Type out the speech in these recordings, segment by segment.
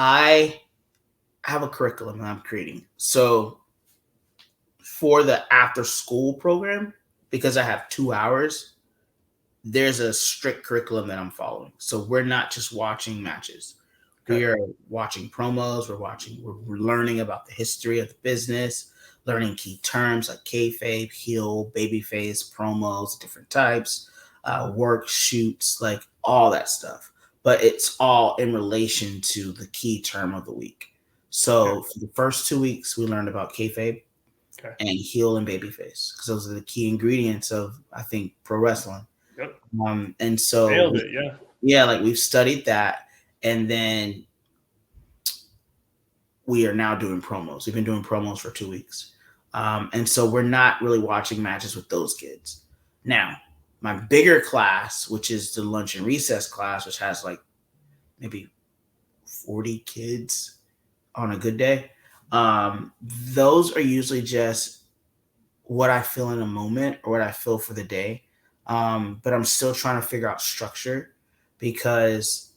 I have a curriculum that I'm creating. So for the after school program, because I have 2 hours, there's a strict curriculum that I'm following. So we're not just watching matches. We are watching promos. We're learning about the history of the business, learning key terms like kayfabe, heel, babyface, promos, different types, work, shoots, like all that stuff. But it's all in relation to the key term of the week. So for the first 2 weeks, we learned about kayfabe and heel and babyface because those are the key ingredients of, I think, pro wrestling. Yep. And so nailed it, yeah. Yeah, like we've studied that, and then we are now doing promos. We've been doing promos for 2 weeks. And so we're not really watching matches with those kids. Now, my bigger class, which is the lunch and recess class, which has like maybe 40 kids on a good day, those are usually just what I feel in a moment or what I feel for the day. But I'm still trying to figure out structure because,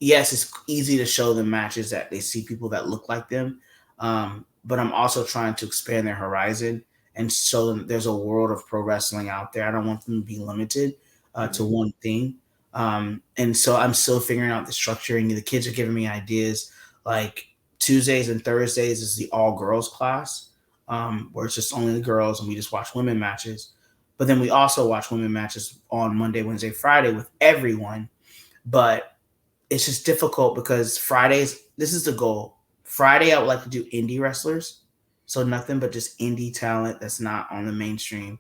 yes, it's easy to show them matches that they see people that look like them. But I'm also trying to expand their horizon and show them there's a world of pro wrestling out there. I don't want them to be limited to one thing. And so I'm still figuring out the structure, and the kids are giving me ideas. Like Tuesdays and Thursdays is the all girls class, where it's just only the girls and we just watch women matches. But then we also watch women matches on Monday, Wednesday, Friday with everyone. But it's just difficult because Fridays, this is the goal. Friday, I would like to do indie wrestlers. So nothing but just indie talent that's not on the mainstream.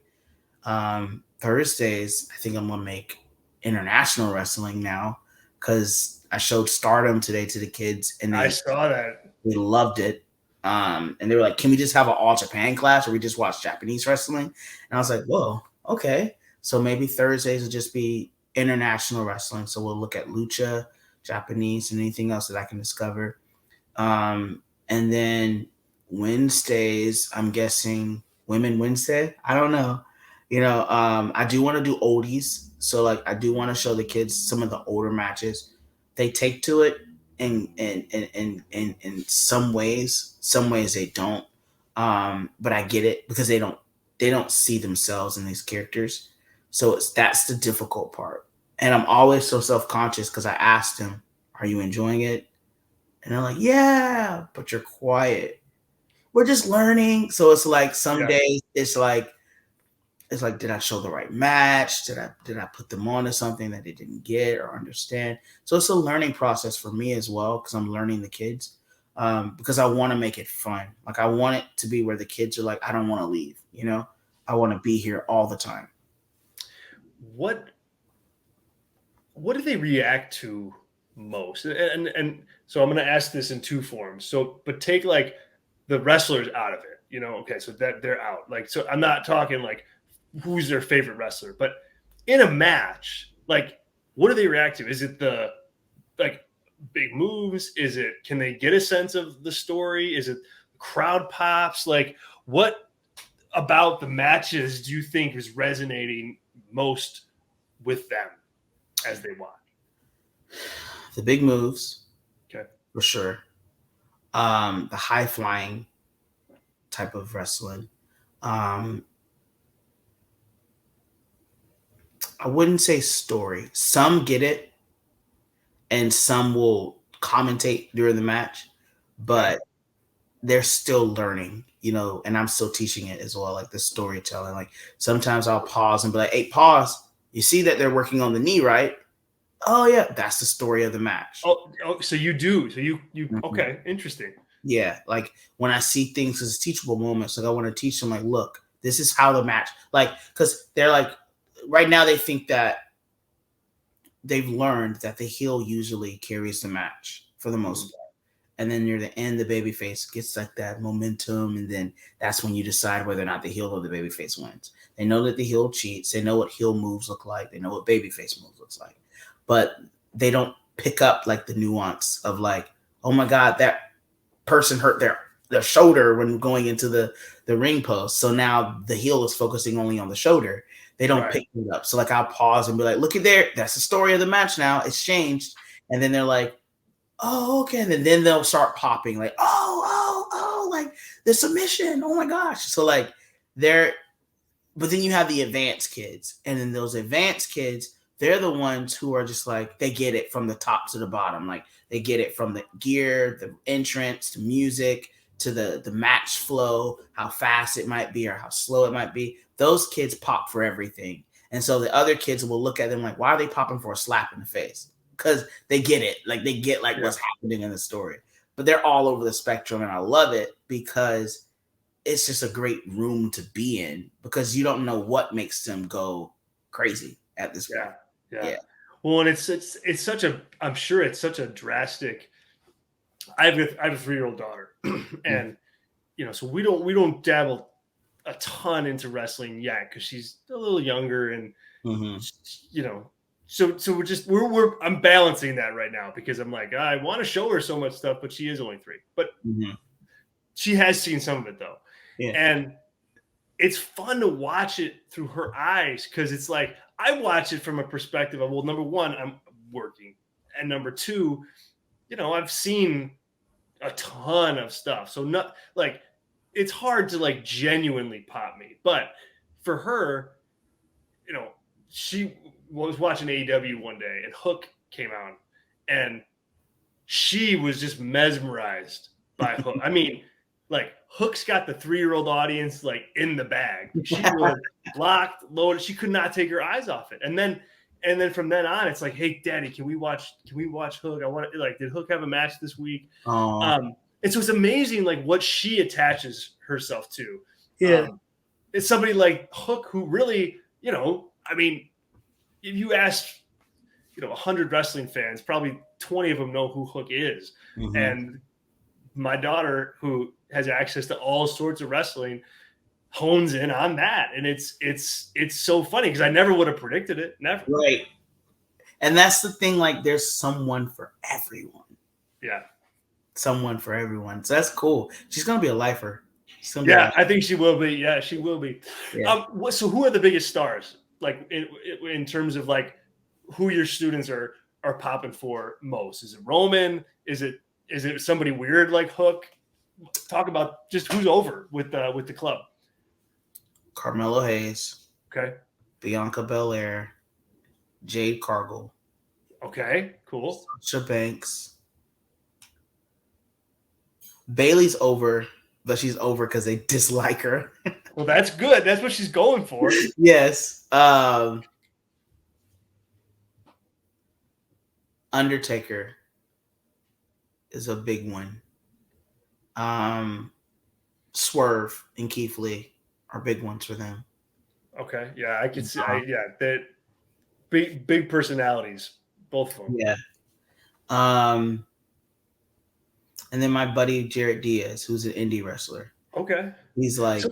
Thursdays, I think I'm going to make international wrestling now because I showed Stardom today to the kids. And I saw that. They loved it. And they were like, can we just have an all Japan class where we just watch Japanese wrestling? And I was like, whoa, okay. So maybe Thursdays will just be international wrestling. So we'll look at lucha, Japanese, and anything else that I can discover. And then Wednesdays, I'm guessing Women Wednesday. I don't know. I do want to do oldies. So like I do want to show the kids some of the older matches. They take to it in some ways. Some ways they don't. But I get it because they don't see themselves in these characters. So that's the difficult part. And I'm always so self-conscious because I asked them, are you enjoying it? And they're like, yeah, but you're quiet. We're just learning. So it's like some days it's like, did I show the right match? Did I put them on to something that they didn't get or understand? So it's a learning process for me as well because I'm learning the kids because I want to make it fun. Like I want it to be where the kids are like, I don't want to leave. I want to be here all the time. What do they react to most? And so I'm going to ask this in two forms. So, but take like the wrestlers out of it, okay. So that they're out. Like, so I'm not talking like who's their favorite wrestler, but in a match, like what do they react to? Is it the like big moves? Can they get a sense of the story? Is it crowd pops? Like what about the matches do you think is resonating most with them as they watch? The big moves, okay, for sure. The high flying type of wrestling. I wouldn't say story. Some get it, and some will commentate during the match, but they're still learning, and I'm still teaching it as well, like the storytelling. Like sometimes I'll pause and be like, hey, pause. You see that they're working on the knee, right? Oh yeah, that's the story of the match. Oh, so you do. So you okay, interesting. Yeah, like when I see things as teachable moments, like I want to teach them, like, look, this is how the match, like, because they're like, right now they think that they've learned that the heel usually carries the match for the most part. And then near the end, the babyface gets like that momentum, and then that's when you decide whether or not the heel or the babyface wins. They know that the heel cheats. They know what heel moves look like. They know what babyface moves looks like. But they don't pick up like the nuance of like, oh my God, that person hurt their shoulder when going into the ring post. So now the heel is focusing only on the shoulder. They don't pick it up. So like I'll pause and be like, look at there. That's the story of the match now. It's changed. And then they're like, oh, okay. And then they'll start popping like, like the submission. Oh my gosh. So like they're, but then you have the advanced kids, and then those advanced kids, they're the ones who are just like, they get it from the top to the bottom. Like they get it from the gear, the entrance, to music, to the match flow, how fast it might be or how slow it might be. Those kids pop for everything. And so the other kids will look at them like, why are they popping for a slap in the face? Because they get it. Like they get like what's happening in the story. But they're all over the spectrum, and I love it because it's just a great room to be in because you don't know what makes them go crazy at this point. Yeah. Well, and it's such a, I'm sure it's such a drastic. I have a 3-year-old daughter, and so we don't dabble a ton into wrestling yet because she's a little younger, and so we're I'm balancing that right now because I'm like, I want to show her so much stuff, but she is only 3, but she has seen some of it though. And it's fun to watch it through her eyes because it's like I watch it from a perspective of, well, number one, I'm working, and number two, I've seen a ton of stuff, so not like it's hard to like genuinely pop me. But for her, she was watching AEW one day, and Hook came out, and she was just mesmerized by Hook. I mean, like Hook's got the 3-year-old audience like in the bag. She was locked, loaded. She could not take her eyes off it. And then from then on, it's like, hey, Daddy, can we watch Hook? I want to, like, did Hook have a match this week? And so it's amazing, like what she attaches herself to. It's somebody like Hook who really, I mean, if you ask, 100 wrestling fans, probably 20 of them know who Hook is. And my daughter, who has access to all sorts of wrestling, hones in on that, and it's so funny because I never would have predicted it. Never. Right. And that's the thing. Like, there's someone for everyone. Yeah. Someone for everyone. So that's cool. She's gonna be a lifer. I think she will be. Yeah, she will be. Yeah. So who are the biggest stars? Like in terms of like who your students are popping for most? Is it Roman? Is it somebody weird like Hook? Talk about just who's over with the club. Carmelo Hayes. Okay. Bianca Belair. Jade Cargill. Okay, cool. Sasha Banks. Bayley's over, but she's over because they dislike her. Well, that's good. That's what she's going for. Yes. Undertaker is a big one. Swerve and Keith Lee are big ones for them. Okay. Yeah, I can see. That big personalities, both of them. Yeah. And then my buddy Jared Diaz, who's an indie wrestler. Okay. He's like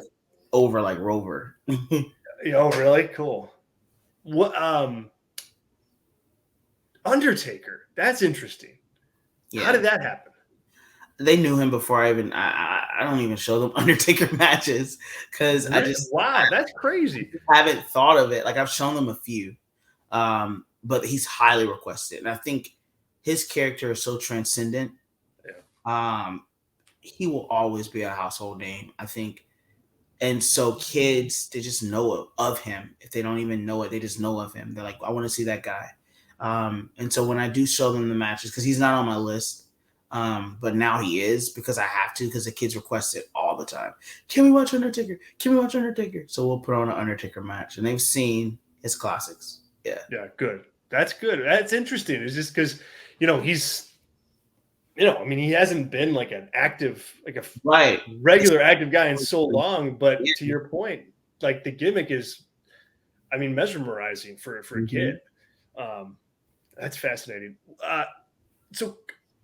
over like Rover. Oh, really? Cool. What? Undertaker. That's interesting. Yeah. How did that happen? They knew him before I don't even show them Undertaker matches because wow, that's crazy. I haven't thought of it. Like, I've shown them a few, but he's highly requested, and I think his character is so transcendent. Yeah. He will always be a household name, I think, and so kids, they just know of him. If they don't even know it, they just know of him. They're like, I want to see that guy. And so when I do show them the matches, because he's not on my list. But now he is because I have to, because the kids request it all the time. Can we watch Undertaker? Can we watch Undertaker? So we'll put on an Undertaker match, and they've seen his classics. Yeah. Yeah. Good. That's good. That's interesting. It's just because, he's, I mean, he hasn't been like an active, like a regular active guy in so long, but to your point, like the gimmick is, I mean, mesmerizing for a kid. That's fascinating. So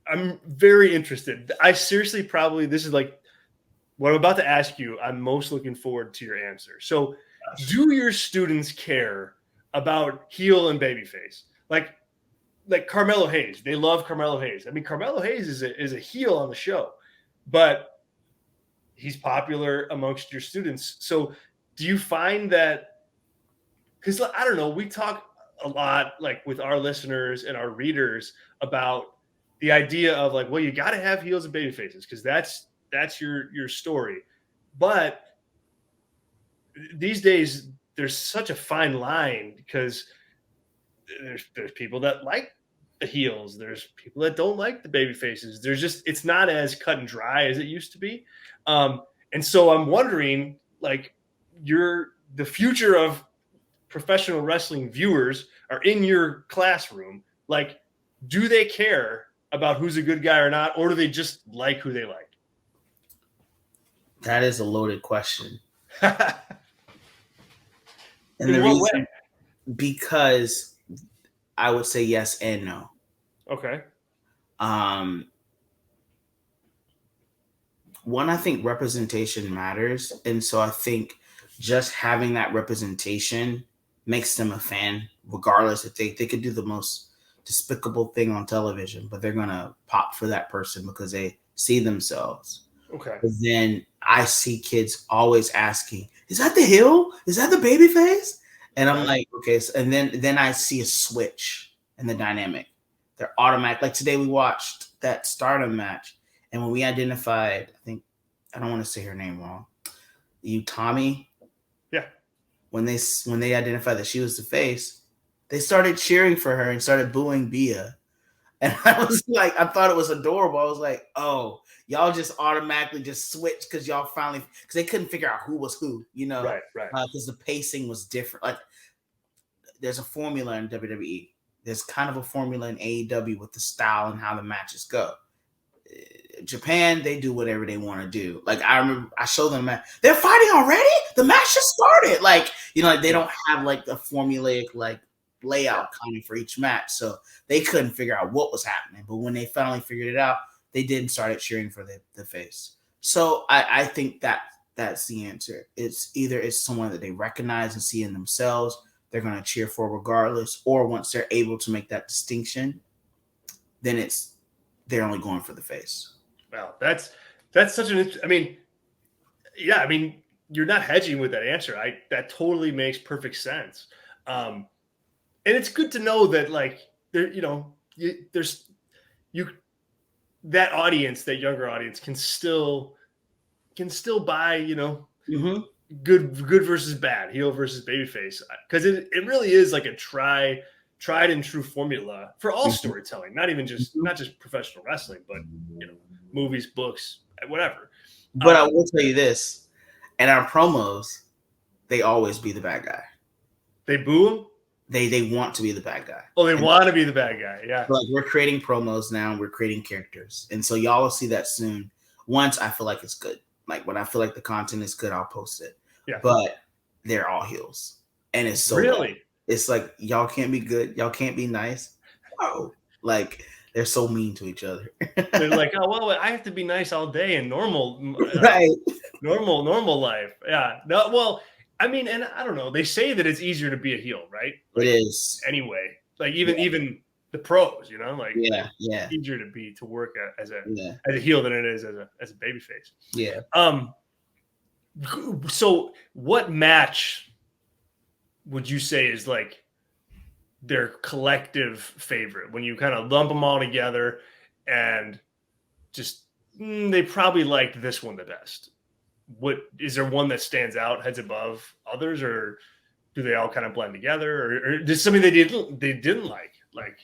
I'm very interested. I seriously this is like what I'm about to ask you. I'm most looking forward to your answer. So do your students care about heel and babyface? Like Carmelo Hayes, they love Carmelo Hayes. I mean, Carmelo Hayes is a heel on the show, but he's popular amongst your students. So do you find that, because I don't know, we talk a lot like with our listeners and our readers about the idea of like, well, you got to have heels and baby faces because that's your story. But these days, there's such a fine line because there's people that like the heels. There's people that don't like the baby faces. It's not as cut and dry as it used to be. And so I'm wondering, like, the future of professional wrestling viewers are in your classroom. Like, do they care about who's a good guy or not, or do they just like who they like? That is a loaded question. And In the what reason, way? because I would say yes and no. Okay. One, I think representation matters. And so I think just having that representation makes them a fan, regardless if they could do the most despicable thing on television, but they're going to pop for that person because they see themselves. Okay. But then I see kids always asking, is that the heel? Is that the baby face? And I'm like, okay. So, and then I see a switch in the dynamic. They're automatic. Like today we watched that Stardom match. And when we identified, I don't want to say her name wrong. Tommy. Yeah. When they identified that she was the face, they started cheering for her and started booing Bia. And I was like, I thought it was adorable. I was like, oh, y'all just automatically just switched because y'all finally, because they couldn't figure out who was who, Right. Because the pacing was different. Like, there's a formula in WWE. There's kind of a formula in AEW with the style and how the matches go. Japan, they do whatever they want to do. Like, I remember I showed them they're fighting already. The match just started. Like, they don't have like the formulaic like layout kind of for each match, so they couldn't figure out what was happening. But when they finally figured it out, they did started cheering for the face. So I think that's the answer. It's either it's someone that they recognize and see in themselves, they're going to cheer for regardless, or once they're able to make that distinction, then they're only going for the face. Wow, that's such an. I mean, you're not hedging with that answer. That totally makes perfect sense. And it's good to know that, like, there's that audience, that younger audience, can still buy, Mm-hmm. good versus bad, heel versus babyface, because it really is like a tried and true formula for all storytelling, not just professional wrestling, but movies, books, whatever. But I will tell you this: in our promos, they always be the bad guy. They boo him. They want to be the bad guy. Oh, they want to be the bad guy. Yeah. Like, we're creating promos now, and we're creating characters, and so y'all will see that soon. Once I feel like it's good, like when I feel like the content is good, I'll post it. Yeah. But they're all heels, and it's so really bad. It's like, y'all can't be good, y'all can't be nice. Oh, like, they're so mean to each other. They're like, oh well, I have to be nice all day in normal, right? Normal life. Yeah. No. Well, I mean, and I don't know. They say that it's easier to be a heel, right? Like, it is. Anyway, like even the pros, like easier to work as a heel than it is as a babyface. Yeah. So what match would you say is like their collective favorite when you kind of lump them all together and just they probably liked this one the best? What is there one that stands out heads above others, or do they all kind of blend together, or did something they didn't like? Like,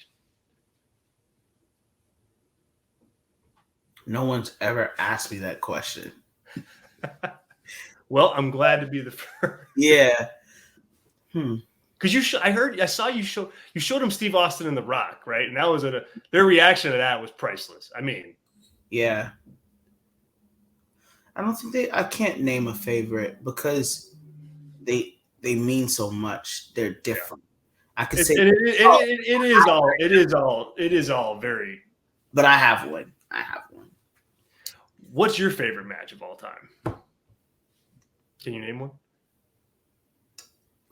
no one's ever asked me that question. Well, I'm glad to be the first. Yeah. Because I saw you showed him Steve Austin and The Rock, right? And that was their reaction to that was priceless. I mean, yeah. I don't think I can't name a favorite because they mean so much. They're different. Yeah. I could say it is all very. But I have one. What's your favorite match of all time? Can you name one?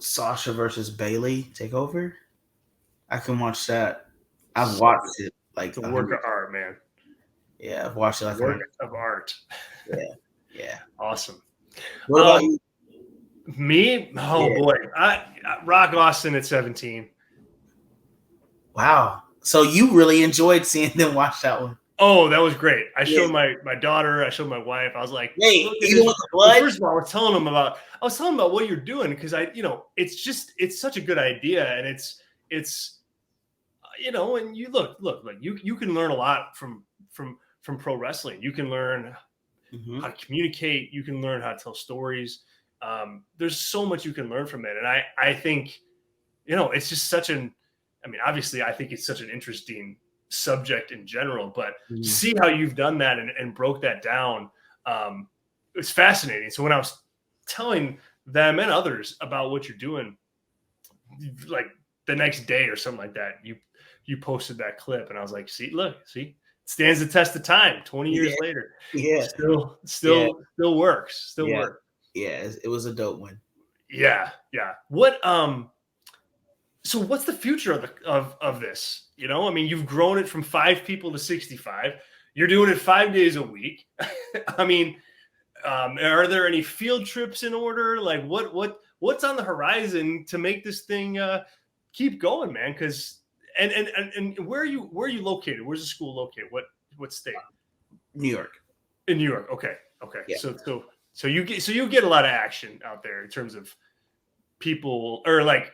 Sasha versus Bayley takeover. I can watch that. I've watched it like a work of art, man. Yeah, I've watched it like a work of art. Yeah. Awesome. What about you? Me? Oh boy, I Rock Austin at 17. Wow, So you really enjoyed seeing them watch that one. Oh, that was great. I Yeah. showed my daughter, I showed my wife. I was like, Wait, look at even this. with the Well, blood? first of all, I was telling them about what you're doing because it's such a good idea, and it's and you look, like you can learn a lot from pro wrestling. You can learn how to communicate. You can learn how to tell stories. There's so much you can learn from it, and I think it's just such an. I mean, obviously, I think it's such an interesting subject in general, but to see how you've done that and broke that down, it's fascinating. So when I was telling them and others about what you're doing, like the next day or something like that, you posted that clip, and I was like, see, it stands the test of time. 20 years later, still works. Works. Yeah, it was a dope one. Yeah. What so what's the future of this? I mean, you've grown it from 5 people to 65. You're doing it 5 days a week. I mean, are there any field trips in order? Like what's on the horizon to make this thing keep going, man? Because and where are you located? Where's the school located? What state? New York. In New York. Okay. Yeah. So you get a lot of action out there in terms of people, or like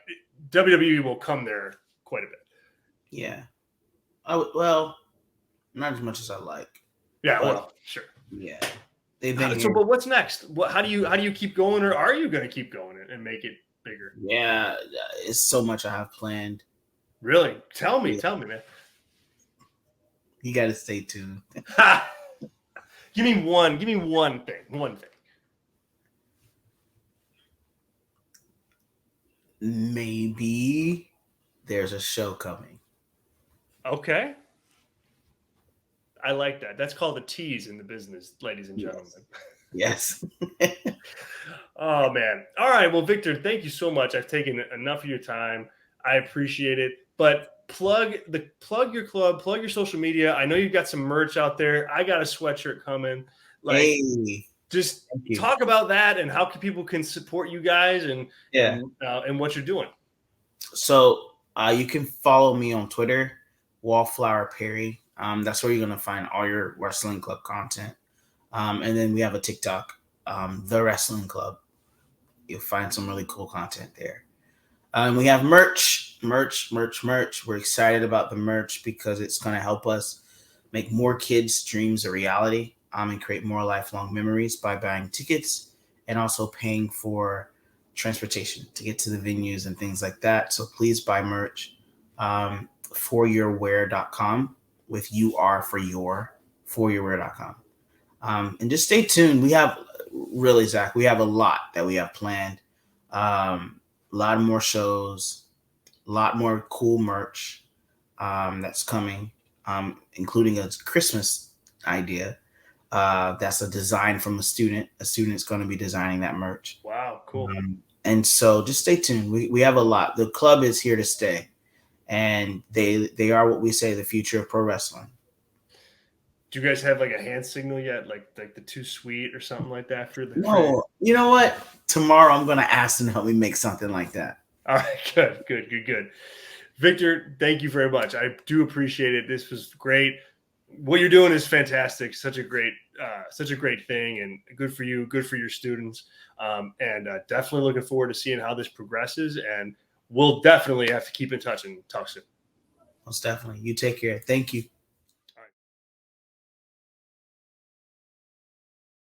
WWE will come there quite a bit. Yeah. Well, not as much as I like. Yeah. Well, sure. Yeah. They've been here. But what's next? How do you keep going, or are you going to keep going and make it bigger? Yeah, it's so much I have planned. Really? Tell me, man. You got to stay tuned. Give me one thing. Maybe there's a show coming. Okay. I like that. That's called a tease in the business, ladies and gentlemen. Yes. Oh, man. All right. Well, Victor, thank you so much. I've taken enough of your time. I appreciate it. But plug your club, plug your social media. I know you've got some merch out there. I got a sweatshirt coming. Just talk about that and how people can support you guys and what you're doing. So you can follow me on Twitter, Wallflower Perry. That's where you're going to find all your wrestling club content. And then we have a TikTok, The Wrestling Club. You'll find some really cool content there. We have merch. We're excited about the merch because it's going to help us make more kids' dreams a reality and create more lifelong memories by buying tickets and also paying for transportation to get to the venues and things like that. So please buy merch. foryourwear.com with UR for your foryourwear.com. And just stay tuned. We have Zach, we have a lot that we have planned. A lot more shows, a lot more cool merch that's coming, including a Christmas idea. That's a design from a student. A student's going to be designing that merch. Wow, cool. And so just stay tuned. We have a lot. The club is here to stay. And they are what we say, the future of pro wrestling. Do you guys have like a hand signal yet? Like the Too Sweet or something like that for the No, you know what? Tomorrow I'm gonna ask them to help me make something like that. All right, good. Victor, thank you very much. I do appreciate it. This was great. What you're doing is fantastic. Such a great thing, and good for you, good for your students. And definitely looking forward to seeing how this progresses. And we'll definitely have to keep in touch and talk soon. Most definitely. You take care. Thank you.